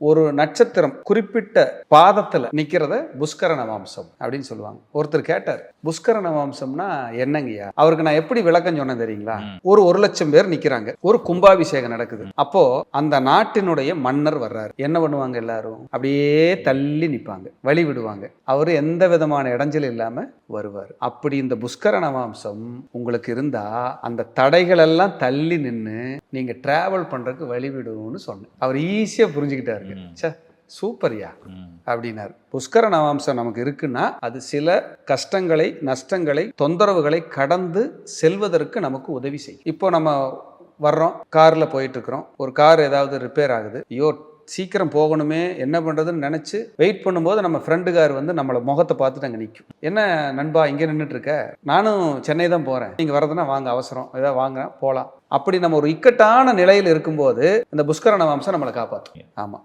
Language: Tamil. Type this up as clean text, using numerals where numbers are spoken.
ஒரு நட்சத்திரம் குறிப்பிட்ட பாதத்துல நிக்கிறத புஷ்கர நவாம்சம் அப்படின்னு சொல்லுவாங்க. ஒருத்தர் கேட்டார், புஷ்கர நவாம்சம்னா என்னங்கய்யா? அவருக்கு நான் எப்படி விளக்கம் சொன்னேன் தெரியுங்களா? ஒரு 1,00,000 பேர் நிக்கிறாங்க, ஒரு கும்பாபிஷேகம் நடக்குது. அப்போ அந்த நாட்டினுடைய மன்னர் வர்றாரு. என்ன பண்ணுவாங்க எல்லாரும்? அப்படியே தள்ளி நிப்பாங்க, வழி விடுவாங்க. அவரு எந்த விதமான இடைஞ்சல் இல்லாம வருவார். அப்படி இந்த புஷ்கர நவாம்சம் உங்களுக்கு இருந்தா அந்த தடைகள் எல்லாம் தள்ளி நின்று நீங்க டிராவல் பண்றதுக்கு வழி விடுவோம்னு சொன்னேன். அவர் ஈஸியா புரிஞ்சுக்கிட்டாரு. சூப்பர்யா அப்படின்னாரு. புஷ்கர நவாம்சம் நமக்கு இருக்குன்னா அது சில கஷ்டங்களை, நஷ்டங்களை, தொந்தரவுகளை கடந்து செல்வதற்கு நமக்கு உதவி செய்யும். இப்போ நம்ம வர்றோம், கார்ல போயிட்டு இருக்கிறோம், ஒரு கார் ஏதாவது ரிப்பேர் ஆகுது, ஐயோ சீக்கிரம் போகணுமே, என்ன பண்ணுறதுன்னு நினச்சி வெயிட் பண்ணும்போது நம்ம ஃப்ரெண்டு கார் வந்து நம்மளை முகத்தை பார்த்துட்டு அங்கே நிற்கும். என்ன நண்பா இங்கே நின்றுட்டு இருக்க? நானும் சென்னை தான் போகிறேன், நீங்கள் வரதுன்னா வாங்க, அவசரம் ஏதாவது வாங்க போகலாம். அப்படி நம்ம ஒரு இக்கட்டான நிலையில் இருக்கும்போது இந்த புஷ்கர நவாம்சம் நம்மளை காப்பாற்றும். ஆமாம்.